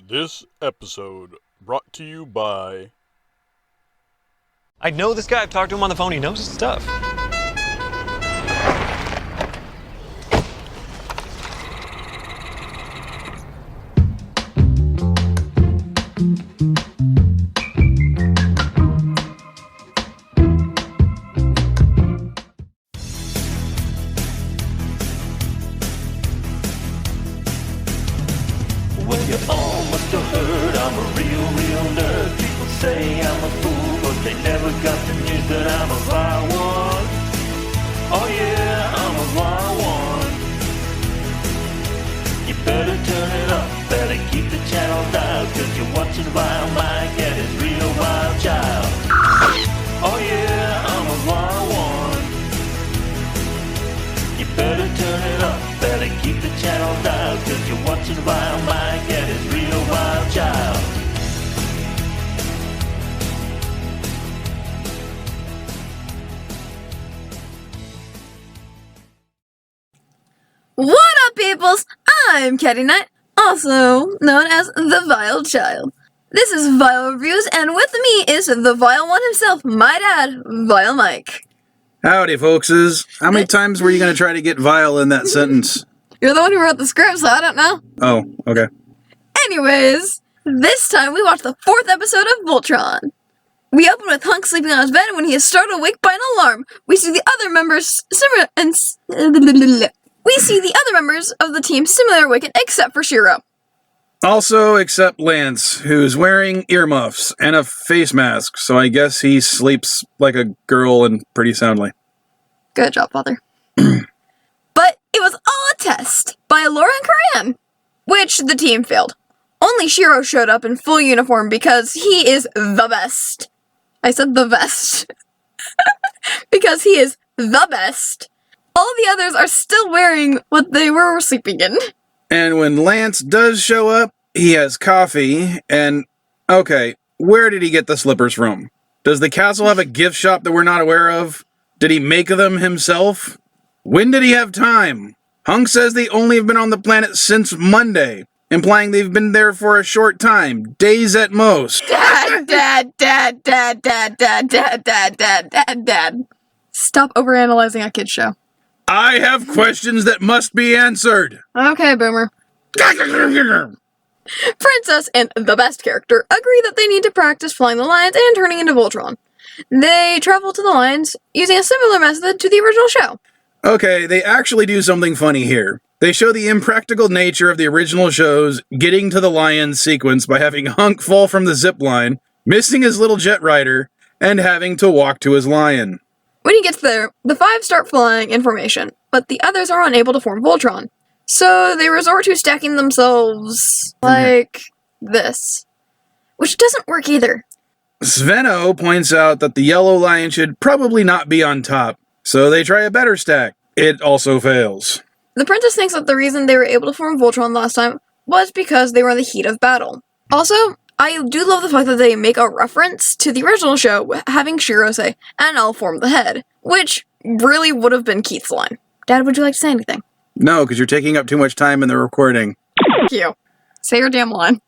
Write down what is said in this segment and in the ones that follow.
This episode brought to you by... I know this guy. I've talked to him on the phone. He knows his stuff. Well, you all must have heard I'm a real nerd. People say I'm a fool, but they never got the news that I'm a vile one. Oh yeah, I'm a vile one. You better turn it up, better keep the channel dialed, cause you're watching Vile Mike and his real wild child. Oh yeah, I'm a vile one. You better turn it up, better keep the channel dialed, cause you're watching Vile Mike and his real wild child. What up, peoples? I'm Katty, also known as the Vile Child. This is Vile Reviews, and with me is the Vile One himself, my dad, Vile Mike. Howdy, folkses. How many times were you going to try to get vile in that sentence? You're the one who wrote the script, so I don't know. Oh, okay. Anyways, this time we watched the 4th episode of Voltron. We open with Hunk sleeping on his bed when he is startled awake by an alarm. We see the other members of the team similarly awakened, except for Shiro. Also, except Lance, who's wearing earmuffs and a face mask, so I guess he sleeps like a girl and pretty soundly. Good job, father. But it was all a test by Laura and Korean, which the team failed. Only Shiro showed up in full uniform because he is the best. I said the best. Because he is the best. All the others are still wearing what they were sleeping in. And when Lance does show up, he has coffee, and... Okay, where did he get the slippers from? Does the castle have a gift shop that we're not aware of? Did he make them himself? When did he have time? Hunk says they only have been on the planet since Monday, implying they've been there for a short time, days at most. Dad. Stop overanalyzing a kid's show. I have questions that must be answered. Okay, boomer. Princess and the best character agree that they need to practice flying the lions and turning into Voltron. They travel to the lions using a similar method to the original show. Okay, they actually do something funny here. They show the impractical nature of the original show's getting to the lions sequence by having Hunk fall from the zip line, missing his little jet rider, and having to walk to his lion. When he gets there, the 5 start flying in formation, but the others are unable to form Voltron. So they resort to stacking themselves like this, which doesn't work either. Sveno points out that the yellow lion should probably not be on top, so they try a better stack. It also fails. The princess thinks that the reason they were able to form Voltron last time was because they were in the heat of battle. Also, I do love the fact that they make a reference to the original show, having Shiro say, "And I'll form the head," which really would have been Keith's line. Dad, would you like to say anything? No, because you're taking up too much time in the recording. Thank you. Say your damn line.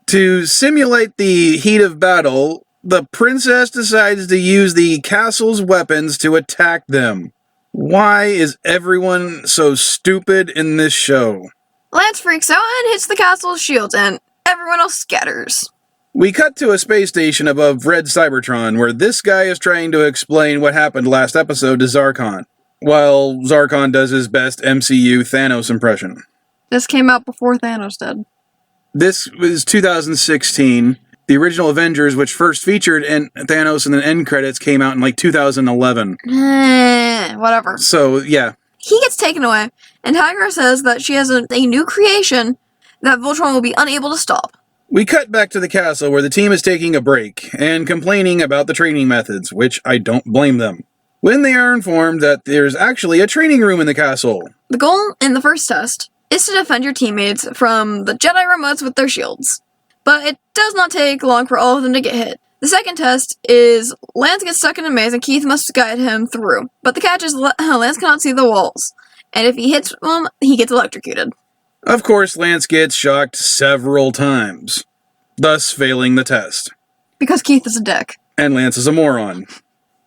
To simulate the heat of battle, the princess decides to use the castle's weapons to attack them. Why is everyone so stupid in this show? Lance freaks out and hits the castle's shields, and everyone else scatters. We cut to a space station above Red Cybertron, where this guy is trying to explain what happened last episode to Zarkon, while Zarkon does his best MCU Thanos impression. This came out before Thanos did. This was 2016. The original Avengers, which first featured Thanos in the end credits, came out in like 2011. Whatever. So, yeah. He gets taken away, and Tiger says that she has a new creation that Voltron will be unable to stop. We cut back to the castle where the team is taking a break and complaining about the training methods, which I don't blame them. When they are informed that there's actually a training room in the castle. The goal in the first test is to defend your teammates from the Jedi remotes with their shields. But it does not take long for all of them to get hit. The second test is Lance gets stuck in a maze and Keith must guide him through. But the catch is Lance cannot see the walls, and if he hits them, he gets electrocuted. Of course, Lance gets shocked several times, thus failing the test. Because Keith is a dick. And Lance is a moron.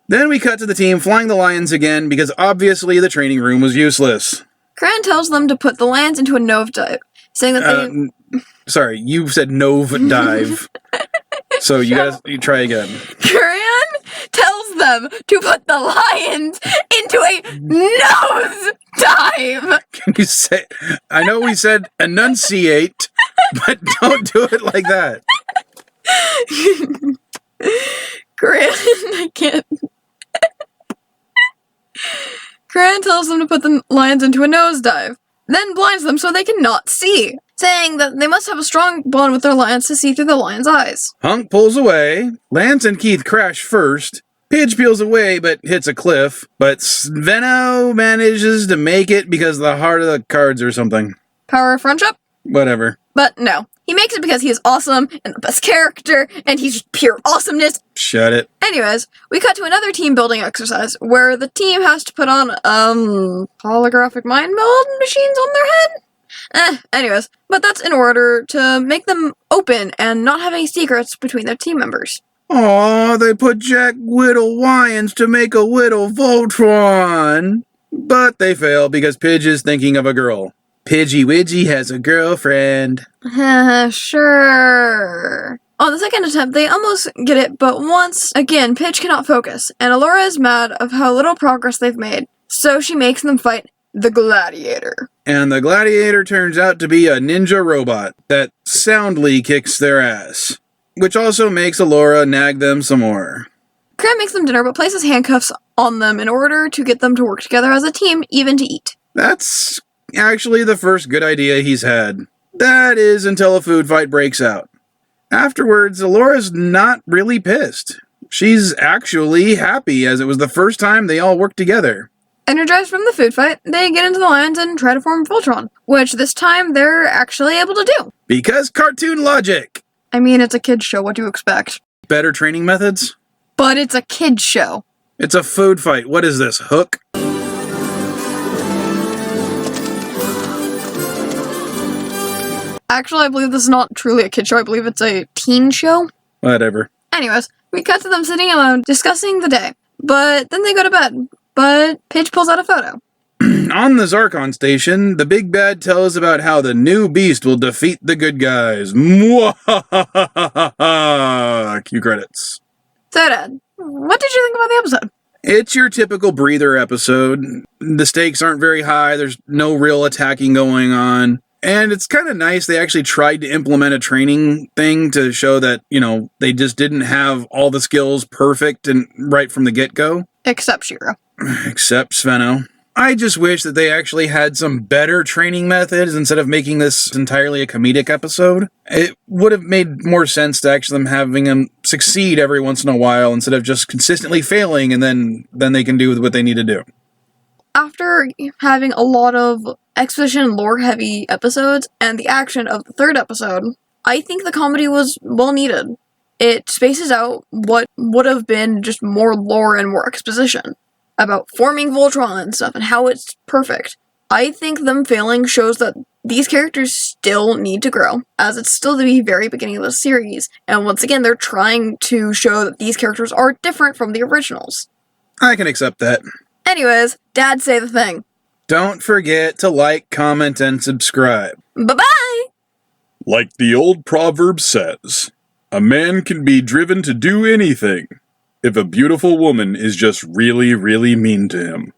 Then we cut to the team flying the lions again because obviously the training room was useless. Cran tells them to put the lions into a nosedive, saying that they... Sorry, you said nose dive. So you try again. Cran tells them to put the lions into a nosedive. Can you say... I know we said enunciate, but don't do it like that. Cran, I can't... Cran tells them to put the lions into a nosedive, then blinds them so they cannot see, saying that they must have a strong bond with their lions to see through the lion's eyes. Hunk pulls away, Lance and Keith crash first, Pidge peels away but hits a cliff, but Sveno manages to make it because of the heart of the cards or something. Power of friendship? Whatever. But no. He makes it because he is awesome and the best character, and he's pure awesomeness. Shut it. Anyways, we cut to another team building exercise where the team has to put on, holographic mind meld machines on their head? Anyways, but that's in order to make them open and not have any secrets between their team members. Aw, they put Jack Whittle Wyans to make a Whittle Voltron. But they fail because Pidge is thinking of a girl. Pidgey Widgie has a girlfriend. Sure. On the second attempt, they almost get it, but once again, Pidge cannot focus, and Allura is mad of how little progress they've made, so she makes them fight the Gladiator. And the Gladiator turns out to be a ninja robot that soundly kicks their ass, which also makes Allura nag them some more. Cran makes them dinner, but places handcuffs on them in order to get them to work together as a team, even to eat. That's actually the first good idea he's had. That is until a food fight breaks out. Afterwards, Allura's not really pissed. She's actually happy as it was the first time they all worked together. Energized from the food fight, they get into the lions and try to form Voltron, which this time they're actually able to do. Because cartoon logic! I mean, it's a kid's show, what do you expect? Better training methods? But it's a kid's show. It's a food fight. What is this, Hook? Actually, I believe this is not truly a kid show. I believe it's a teen show. Whatever. Anyways, we cut to them sitting alone, discussing the day. But then they go to bed. But Pidge pulls out a photo. On the Zarkon station, the big bad tells about how the new beast will defeat the good guys. Mwahahaha! Cue credits. So, Dad, what did you think about the episode? It's your typical breather episode. The stakes aren't very high. There's no real attacking going on. And it's kind of nice they actually tried to implement a training thing to show that, they just didn't have all the skills perfect and right from the get-go. Except Shiro. Except Sveno. I just wish that they actually had some better training methods instead of making this entirely a comedic episode. It would have made more sense to actually them having them succeed every once in a while instead of just consistently failing and then they can do what they need to do. After having a lot of exposition and lore-heavy episodes and the action of the third episode, I think the comedy was well needed. It spaces out what would have been just more lore and more exposition about forming Voltron and stuff and how it's perfect. I think them failing shows that these characters still need to grow, as it's still the very beginning of the series, and once again, they're trying to show that these characters are different from the originals. I can accept that. Anyways, Dad, say the thing. Don't forget to like, comment, and subscribe. Bye-bye! Like the old proverb says, a man can be driven to do anything if a beautiful woman is just really, really mean to him.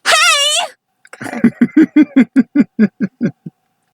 Hey! Okay.